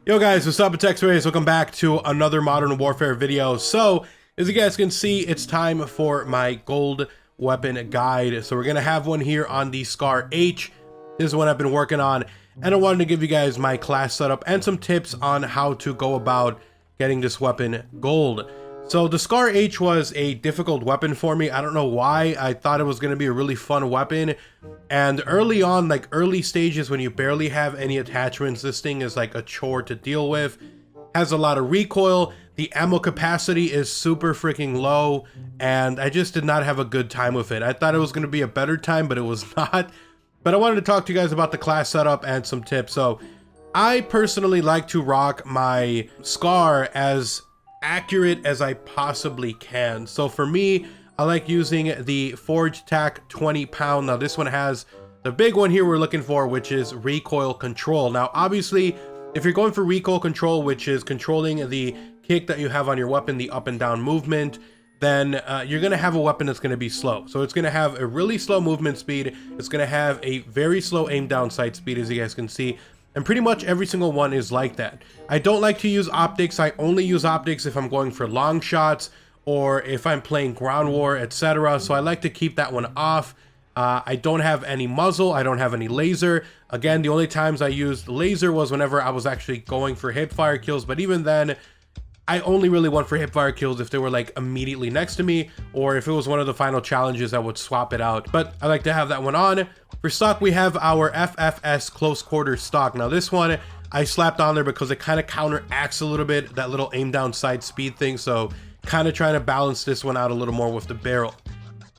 Yo guys, what's up? It's XRAYZ. Welcome back to another Modern Warfare video. So, as you guys can see, it's time for my gold weapon guide. So we're gonna have one here on the Scar H. This is one I've been working on, and I wanted to give you guys my class setup and some tips on how to go about getting this weapon gold. So the Scar H was a difficult weapon for me. I don't know why. I thought it was going to be a really fun weapon, and early on, like early stages when you barely have any attachments, this thing is like a chore to deal with. Has a lot of recoil. The ammo capacity is super freaking low, and I just did not have a good time with it. I thought it was going to be a better time, but it was not. But I wanted to talk to you guys about the class setup and some tips. So I personally like to rock my Scar as accurate as I possibly can. So for me, I like using the Forge Tac 20 pound. Now this one has the big one here we're looking for, which is recoil control. Now obviously, if you're going for recoil control, which is controlling the kick that you have on your weapon, the up and down movement, then you're gonna have a weapon that's gonna be slow. So it's gonna have a really slow movement speed. It's gonna have a very slow aim down sight speed, as you guys can see. And pretty much every single one is like that. I don't like to use optics. I only use optics if I'm going for long shots or if I'm playing ground war, etc. So I like to keep that one off. I don't have any muzzle. I don't have any laser. Again, the only times I used laser was whenever I was actually going for hip fire kills. But even then, I only really went for hip fire kills if they were like immediately next to me, or if it was one of the final challenges, I would swap it out. But I like to have that one on. For stock, we have our FFS close quarter stock. Now this one I slapped on there because it kind of counteracts a little bit that little aim down sight speed thing. So kind of trying to balance this one out a little more with the barrel.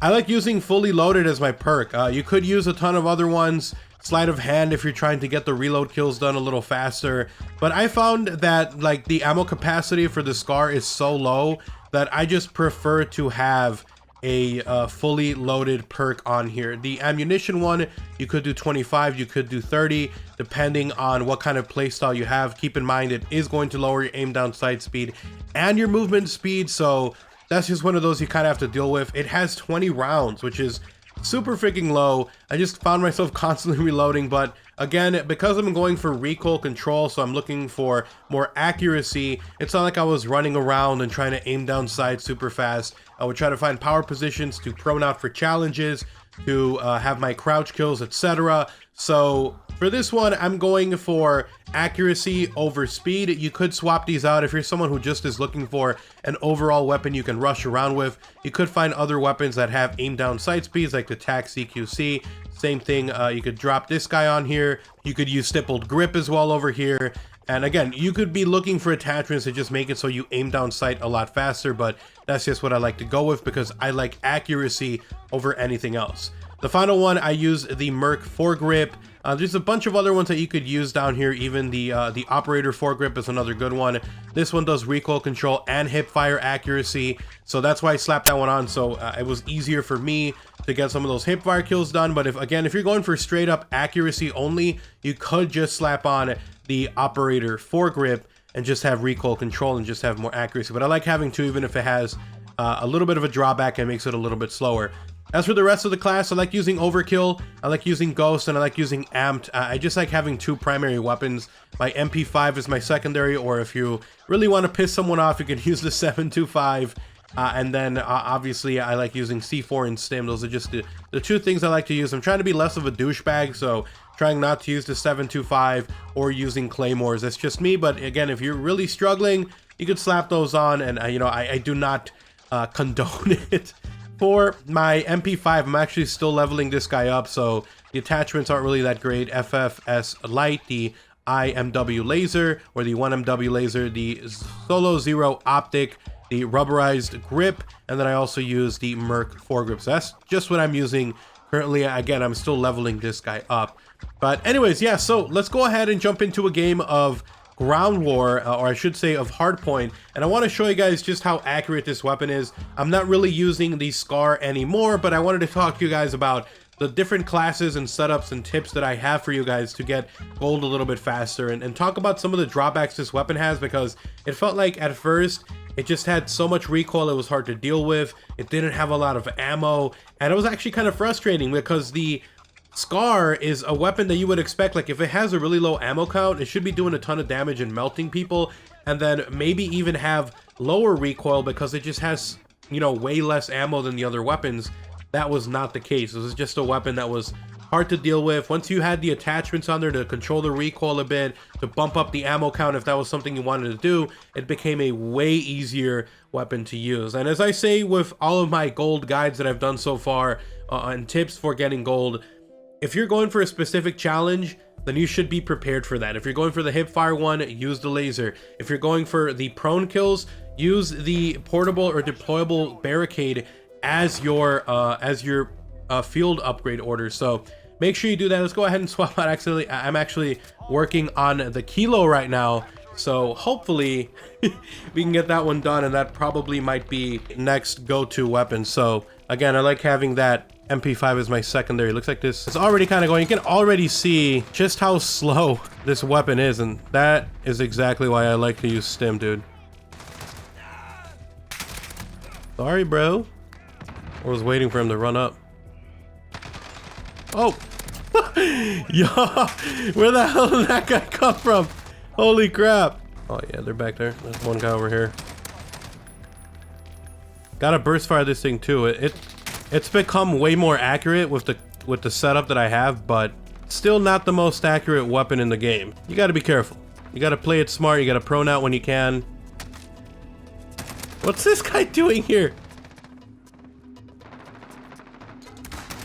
I like using fully loaded as my perk. You could use a ton of other ones. Sleight of hand if you're trying to get the reload kills done a little faster, but I found that like the ammo capacity for the Scar is so low that I just prefer to have a fully loaded perk on here. The ammunition one, you could do 25, you could do 30, depending on what kind of playstyle you have. Keep in mind it is going to lower your aim down sight speed and your movement speed, so that's just one of those you kind of have to deal with. It has 20 rounds, which is super freaking low. I just found myself constantly reloading, but again, because I'm going for recoil control, so I'm looking for more accuracy, it's not like I was running around and trying to aim down sights super fast. I would try to find power positions to prone out for challenges, to have my crouch kills, etc. So for this one, I'm going for accuracy over speed. You could swap these out if you're someone who just is looking for an overall weapon you can rush around with. You could find other weapons that have aim down sight speeds like the TAC CQC. Same thing, you could drop this guy on here. You could use stippled grip as well over here. And again, you could be looking for attachments to just make it so you aim down sight a lot faster, but that's just what I like to go with because I like accuracy over anything else. The final one, I use the Merc foregrip. There's a bunch of other ones that you could use down here. Even the operator foregrip is another good one. This one does recoil control and hip fire accuracy, so that's why I slapped that one on. So it was easier for me to get some of those hip fire kills done. But if you're going for straight up accuracy only, you could just slap on the operator foregrip and just have recoil control and just have more accuracy. But I like having two, even if it has a little bit of a drawback and makes it a little bit slower. As for the rest of the class, I like using Overkill, I like using Ghost, and I like using Amped. I just like having two primary weapons. My MP5 is my secondary, or if you really want to piss someone off, you can use the 725. And then obviously I like using C4 and Stim. Those are just the two things I like to use. I'm trying to be less of a douchebag, so trying not to use the 725 or using Claymores. That's just me, but again, if you're really struggling, you could slap those on, and I do not condone it. For my MP5, I'm actually still leveling this guy up, so the attachments aren't really that great. FFS Light, the IMW laser, or the 1MW laser, the Solo Zero optic, the rubberized grip, and then I also use the Merc foregrip. So that's just what I'm using currently. Again, I'm still leveling this guy up. But anyways, yeah, so let's go ahead and jump into a game of ground war, or I should say of hardpoint, and I want to show you guys just how accurate this weapon is. I'm not really using the Scar anymore, but I wanted to talk to you guys about the different classes and setups and tips that I have for you guys to get gold a little bit faster, and talk about some of the drawbacks this weapon has, because it felt like at first it just had so much recoil it was hard to deal with. It didn't have a lot of ammo, and it was actually kind of frustrating because the Scar is a weapon that you would expect, like if it has a really low ammo count, it should be doing a ton of damage and melting people, and then maybe even have lower recoil because it just has, you know, way less ammo than the other weapons. That was not the case. This is just a weapon that was hard to deal with. Once you had the attachments on there to control the recoil a bit, to bump up the ammo count if that was something you wanted to do, it became a way easier weapon to use. And as I say with all of my gold guides that I've done so far, and tips for getting gold, if you're going for a specific challenge, then you should be prepared for that. If you're going for the hipfire one, use the laser. If you're going for the prone kills, use the portable or deployable barricade as your field upgrade order. So make sure you do that. Let's go ahead and swap out. Actually, I'm actually working on the kilo right now, so hopefully we can get that one done, and that probably might be next go-to weapon. So again, I like having that MP5 as my secondary. Looks like this is already kind of going. You can already see just how slow this weapon is, and that is exactly why I like to use stim, dude. Sorry, bro. I was waiting for him to run up. Oh! Yo! Where the hell did that guy come from? Holy crap! Oh yeah, they're back there. There's one guy over here. Gotta burst fire this thing too. It's become way more accurate with the setup that I have, but still not the most accurate weapon in the game. You gotta be careful. You gotta play it smart. You gotta prone out when you can. What's this guy doing here?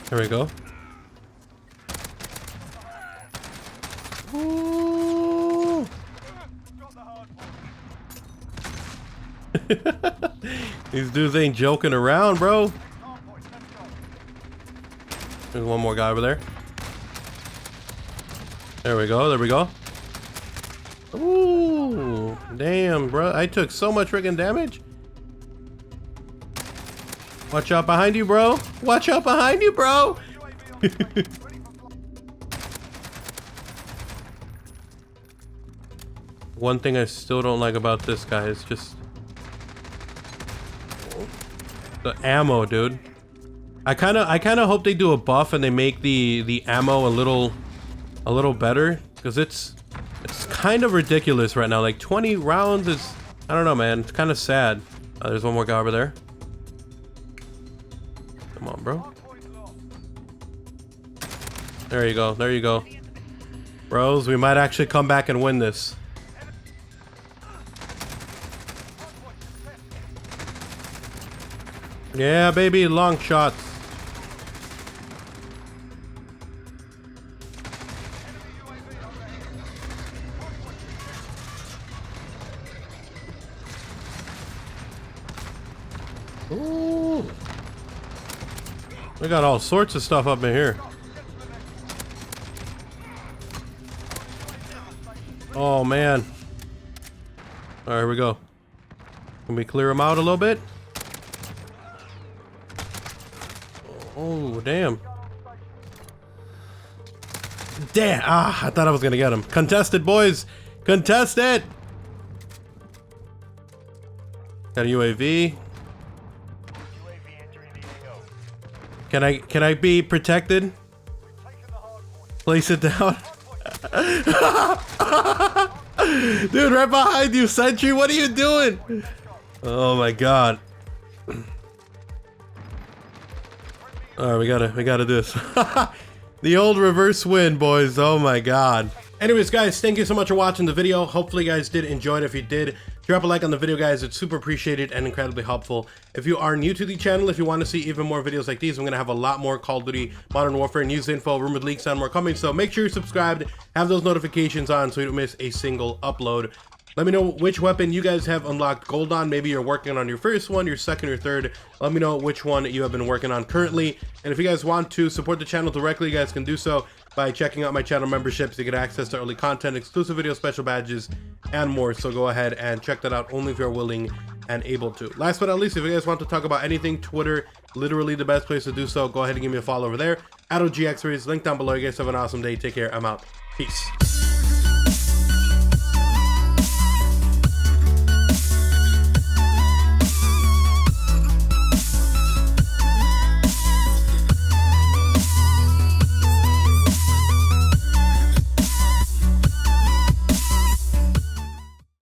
There we go. Ooh. These dudes ain't joking around, bro. There's one more guy over there. There we go, there we go. Ooh, damn, bro. I took so much freaking damage. Watch out behind you, bro. Watch out behind you, bro. One thing I still don't like about this guy is just the ammo, dude. I kind of hope they do a buff and they make the ammo a little better, because it's kind of ridiculous right now. Like 20 rounds is, I don't know, man. It's kind of sad. There's one more guy over there. Come on, bro. There you go. There you go. Bros, we might actually come back and win this. Yeah, baby, long shots. Ooh. We got all sorts of stuff up in here. Oh man. All right, here we go. Can we clear them out a little bit? Oh, damn. Damn. Ah, I thought I was gonna get him. Contested, boys. Contested. Got a UAV. Can I be protected? Place it down. Dude, right behind you, Sentry. What are you doing? Oh my god. All right, we gotta do this. The old reverse win, boys. Oh my god. Anyways, guys, thank you so much for watching the video. Hopefully you guys did enjoy it. If you did, drop a like on the video, guys. It's super appreciated and incredibly helpful. If you are new to the channel, if you want to see even more videos like these, I'm gonna have a lot more Call of Duty Modern Warfare news info, rumored leaks, and more coming. So make sure you're subscribed, have those notifications on so you don't miss a single upload. Let me know which weapon you guys have unlocked gold on. Maybe you're working on your first one, your second, or third. Let me know which one you have been working on currently. And if you guys want to support the channel directly, you guys can do so by checking out my channel memberships to get access to early content, exclusive videos, special badges, and more. So go ahead and check that out only if you're willing and able to. Last but not least, if you guys want to talk about anything, Twitter, literally the best place to do so. Go ahead and give me a follow over there at OGXRAYZ. Link down below. You guys have an awesome day. Take care. I'm out. Peace.